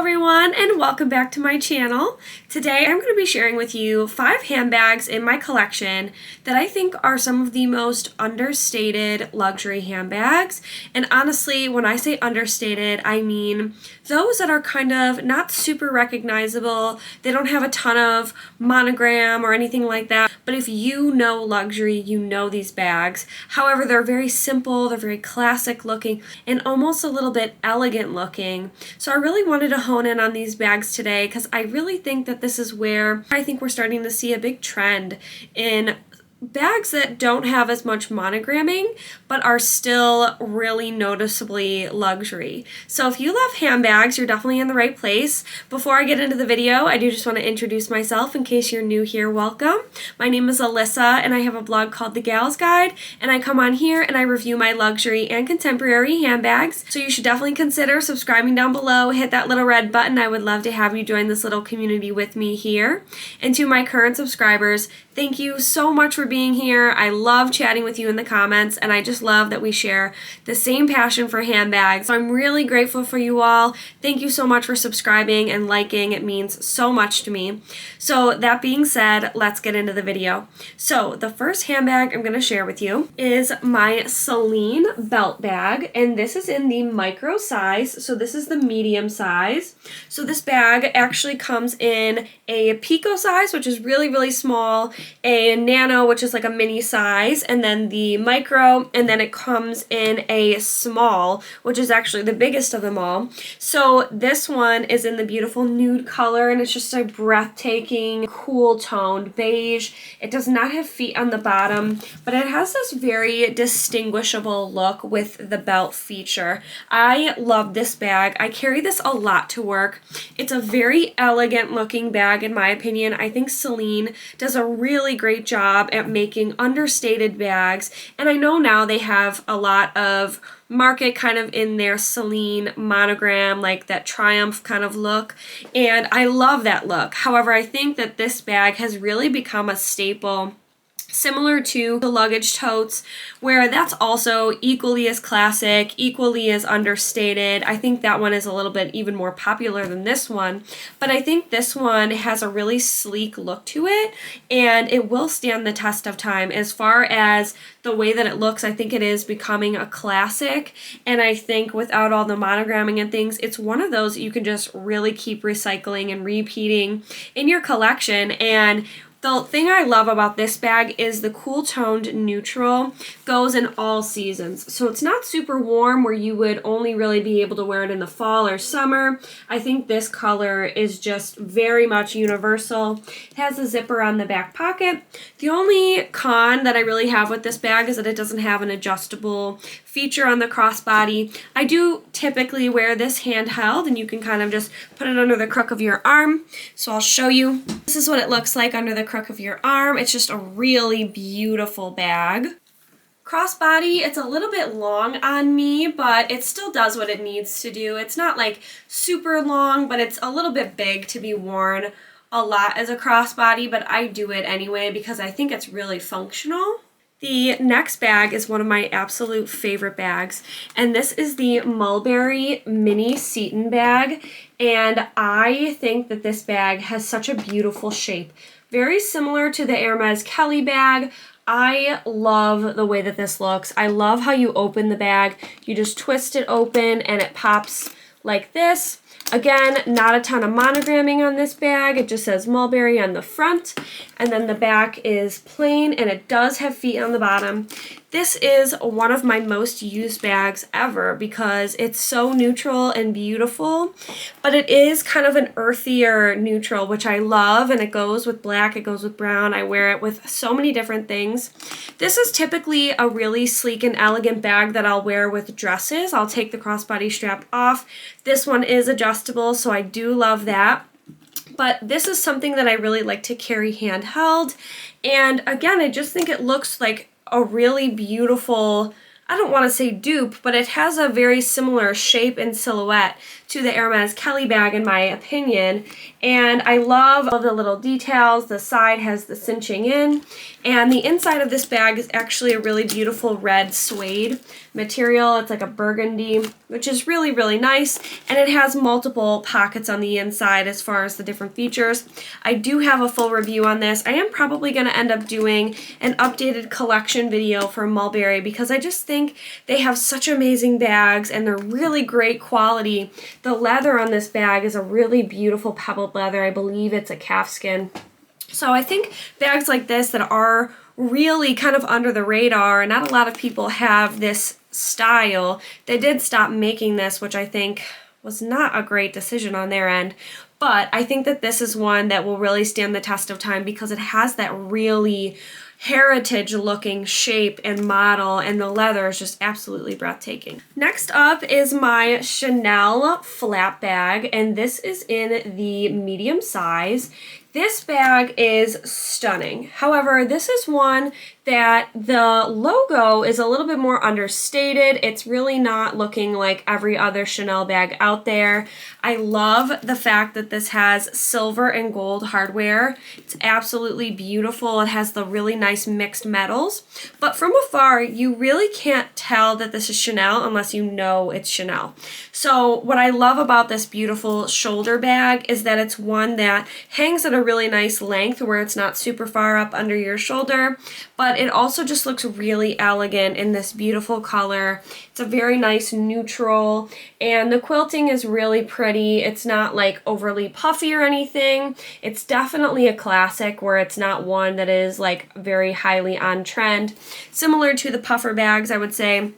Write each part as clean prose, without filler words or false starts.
everyone, and welcome back to my channel. Today I'm going to be sharing with you 5 handbags in my collection that I think are some of the most understated luxury handbags. And honestly, when I say understated, I mean those that are kind of not super recognizable. They don't have a ton of monogram or anything like that. But if you know luxury, you know these bags. However, they're very simple, they're very classic looking, and almost a little bit elegant looking. So I really wanted to hone in on these bags today because I really think that this is where I think we're starting to see a big trend in bags that don't have as much monogramming but are still really noticeably luxury. So if you love handbags, you're definitely in the right place. Before I get into the video, I do just want to introduce myself in case you're new here. Welcome. My name is Alyssa and I have a blog called The Gal's Guide, and I come on here and I review my luxury and contemporary handbags. So you should definitely consider subscribing down below. Hit that little red button. I would love to have you join this little community with me here. And to my current subscribers, thank you so much for being here. I love chatting with you in the comments, and I just love that we share the same passion for handbags. So I'm really grateful for you all. Thank you so much for subscribing and liking. It means so much to me. So that being said, let's get into the video. So the first handbag I'm going to share with you is my Celine belt bag, and this is in the micro size. So this is the medium size. So this bag actually comes in a pico size, which is really, really small, a nano, which is like a mini size, and then the micro, and then it comes in a small, which is actually the biggest of them all. So this one is in the beautiful nude color, and it's just a breathtaking, cool toned beige. It does not have feet on the bottom, but it has this very distinguishable look with the belt feature. I love this bag. I carry this a lot to work. It's a very elegant looking bag in my opinion. I think Celine does a really great job at making understated bags, and I know now they have a lot of market kind of in their Celine monogram, like that Triumph kind of look, and I love that look. However, I think that this bag has really become a staple, similar to the luggage totes, where that's also equally as classic, equally as understated. I think that one is a little bit even more popular than this one, but I think this one has a really sleek look to it, and it will stand the test of time. As far as the way that it looks, I think it is becoming a classic, and I think without all the monogramming and things, it's one of those that you can just really keep recycling and repeating in your collection. And the thing I love about this bag is the cool toned neutral goes in all seasons. So it's not super warm where you would only really be able to wear it in the fall or summer. I think this color is just very much universal. It has a zipper on the back pocket. The only con that I really have with this bag is that it doesn't have an adjustable feature on the crossbody. I do typically wear this handheld, and you can kind of just put it under the crook of your arm. So I'll show you. This is what it looks like under the crook of your arm. It's just a really beautiful bag. Crossbody, it's a little bit long on me, but it still does what it needs to do. It's not like super long, but it's a little bit big to be worn a lot as a crossbody, but I do it anyway because I think it's really functional. The next bag is one of my absolute favorite bags, and this is the Mulberry Mini Seton bag, and I think that this bag has such a beautiful shape. Very similar to the Hermes Kelly bag. I love the way that this looks. I love how you open the bag. You just twist it open and it pops like this. Again, not a ton of monogramming on this bag. It just says Mulberry on the front, and then the back is plain, and it does have feet on the bottom. This is one of my most used bags ever because it's so neutral and beautiful, but it is kind of an earthier neutral, which I love, and it goes with black, it goes with brown. I wear it with so many different things. This is typically a really sleek and elegant bag that I'll wear with dresses. I'll take the crossbody strap off. This one is adjustable, so I do love that. But this is something that I really like to carry handheld, and again, I just think it looks like a really beautiful, I don't want to say dupe, but it has a very similar shape and silhouette to the Hermes Kelly bag in my opinion. And I love all the little details. The side has the cinching in, and the inside of this bag is actually a really beautiful red suede material. It's like a burgundy, which is really, really nice, and it has multiple pockets on the inside as far as the different features. I do have a full review on this. I am probably going to end up doing an updated collection video for Mulberry because I just think they have such amazing bags and they're really great quality. The leather on this bag is a really beautiful pebbled leather. I believe it's a calfskin. So I think bags like this that are really kind of under the radar, and not a lot of people have this style. They did stop making this, which I think was not a great decision on their end. But I think that this is one that will really stand the test of time because it has that really heritage looking shape and model, and the leather is just absolutely breathtaking. Next up is my Chanel flap bag, and this is in the medium size. This bag is stunning. However, this is one that the logo is a little bit more understated. It's really not looking like every other Chanel bag out there. I love the fact that this has silver and gold hardware. It's absolutely beautiful. It has the really nice mixed metals. But from afar, you really can't tell that this is Chanel unless you know it's Chanel. So what I love about this beautiful shoulder bag is that it's one that hangs at a really nice length where it's not super far up under your shoulder, but it also just looks really elegant in this beautiful color. It's a very nice neutral, and the quilting is really pretty. It's not like overly puffy or anything. It's definitely a classic where it's not one that is like very highly on trend. Similar to the puffer bags, I would say.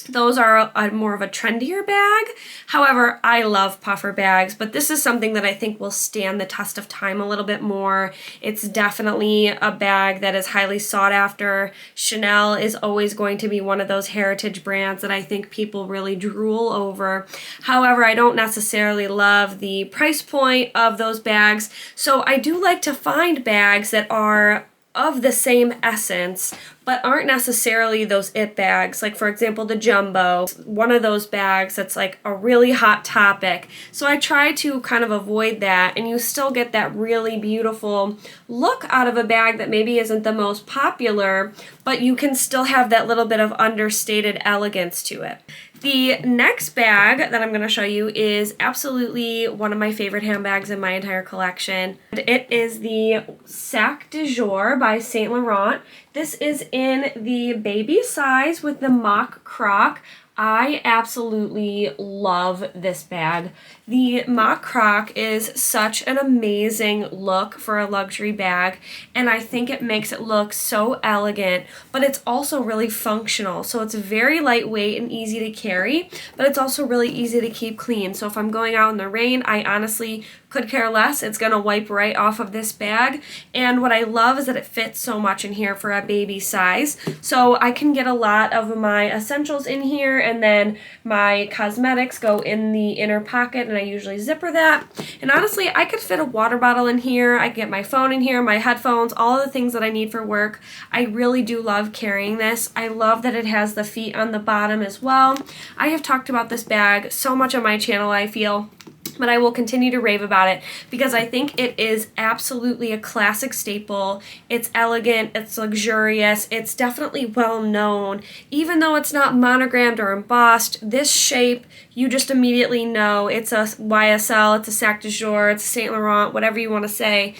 Those are more of a trendier bag. However, I love puffer bags, but this is something that I think will stand the test of time a little bit more. It's definitely a bag that is highly sought after. Chanel is always going to be one of those heritage brands that I think people really drool over. However, I don't necessarily love the price point of those bags, so I do like to find bags that are of the same essence, but aren't necessarily those it bags. Like for example, the Jumbo, one of those bags that's like a really hot topic. So I try to kind of avoid that, and you still get that really beautiful look out of a bag that maybe isn't the most popular, but you can still have that little bit of understated elegance to it. The next bag that I'm going to show you is absolutely one of my favorite handbags in my entire collection. It is the Sac de Jour by Saint Laurent. This is in the baby size with the mock croc. I absolutely love this bag. The mock croc is such an amazing look for a luxury bag, and I think it makes it look so elegant, but it's also really functional. So it's very lightweight and easy to carry, but it's also really easy to keep clean. So if I'm going out in the rain, I honestly could care less. It's gonna wipe right off of this bag. And what I love is that it fits so much in here for a baby size. So I can get a lot of my essentials in here, and then my cosmetics go in the inner pocket, and I usually zipper that. And honestly, I could fit a water bottle in here. I could get my phone in here, my headphones, all the things that I need for work. I really do love carrying this. I love that it has the feet on the bottom as well. I have talked about this bag so much on my channel, I feel, but I will continue to rave about it because I think it is absolutely a classic staple. It's elegant, it's luxurious, it's definitely well known. Even though it's not monogrammed or embossed, this shape, you just immediately know it's a YSL, it's a Sac de Jour, it's a Saint Laurent, whatever you want to say.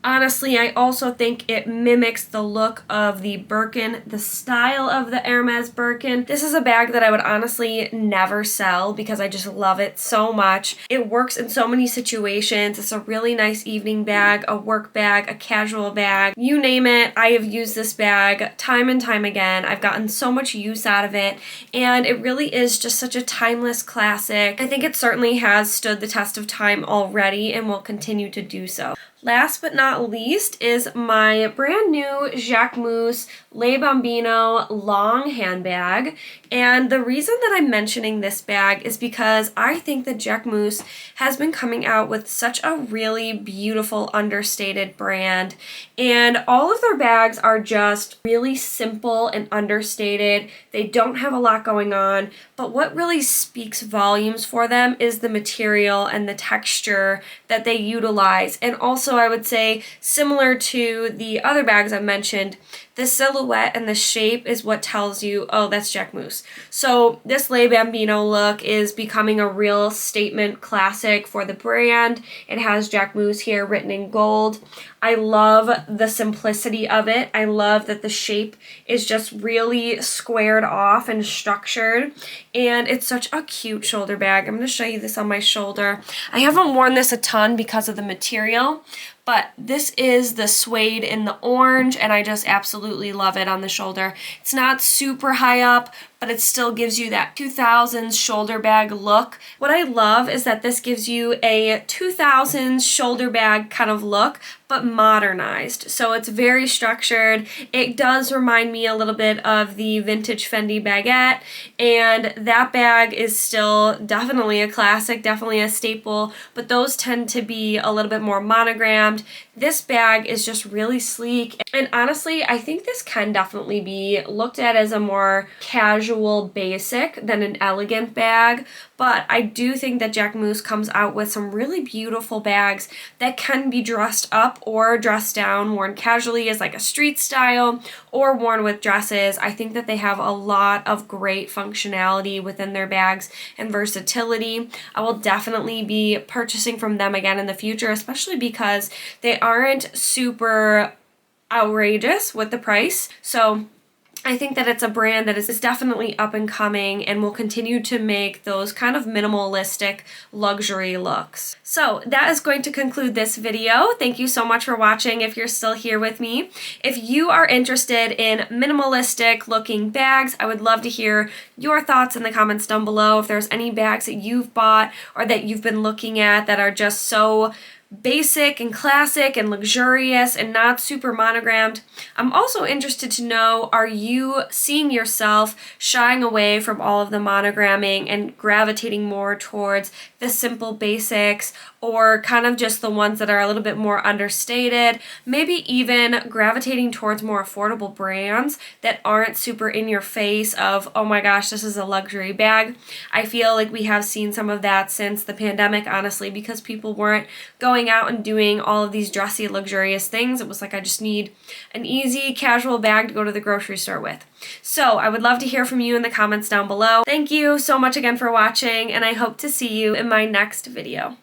Honestly, I also think it mimics the look of the Birkin, the style of the Hermes Birkin. This is a bag that I would honestly never sell because I just love it so much. It works in so many situations. It's a really nice evening bag, a work bag, a casual bag, you name it. I have used this bag time and time again. I've gotten so much use out of it, and it really is just such a timeless classic. I think it certainly has stood the test of time already and will continue to do so. Last but not least is my brand new Jacquemus Le Bambino long handbag. And the reason that I'm mentioning this bag is because I think that Jacquemus has been coming out with such a really beautiful understated brand. And all of their bags are just really simple and understated. They don't have a lot going on, but what really speaks volumes for them is the material and the texture that they utilize. And also, I would say, similar to the other bags I've mentioned, the silhouette and the shape is what tells you, oh, that's Jacquemus. So this Le Bambino look is becoming a real statement classic for the brand. It has Jacquemus here written in gold. I love the simplicity of it. I love that the shape is just really squared off and structured. And it's such a cute shoulder bag. I'm going to show you this on my shoulder. I haven't worn this a ton because of the material, but this is the suede in the orange, and I just absolutely love it on the shoulder. It's not super high up, but it still gives you that 2000s shoulder bag look. What I love is that this gives you a 2000s shoulder bag kind of look, but modernized. So it's very structured. It does remind me a little bit of the vintage Fendi baguette, and that bag is still definitely a classic, definitely a staple, but those tend to be a little bit more monogrammed. This bag is just really sleek, and honestly, I think this can definitely be looked at as a more casual basic than an elegant bag, but I do think that Jacquemus comes out with some really beautiful bags that can be dressed up or dressed down, worn casually as like a street style, or worn with dresses. I think that they have a lot of great functionality within their bags and versatility. I will definitely be purchasing from them again in the future, especially because they aren't super outrageous with the price. So I think that it's a brand that is definitely up and coming and will continue to make those kind of minimalistic luxury looks. So that is going to conclude this video. Thank you so much for watching if you're still here with me. If you are interested in minimalistic looking bags, I would love to hear your thoughts in the comments down below. If there's any bags that you've bought or that you've been looking at that are just so basic and classic and luxurious and not super monogrammed. I'm also interested to know, are you seeing yourself shying away from all of the monogramming and gravitating more towards the simple basics, or kind of just the ones that are a little bit more understated, maybe even gravitating towards more affordable brands that aren't super in your face of, oh my gosh, this is a luxury bag. I feel like we have seen some of that since the pandemic, honestly, because people weren't going out and doing all of these dressy, luxurious things. It was like, I just need an easy, casual bag to go to the grocery store with. So I would love to hear from you in the comments down below. Thank you so much again for watching, and I hope to see you in my next video.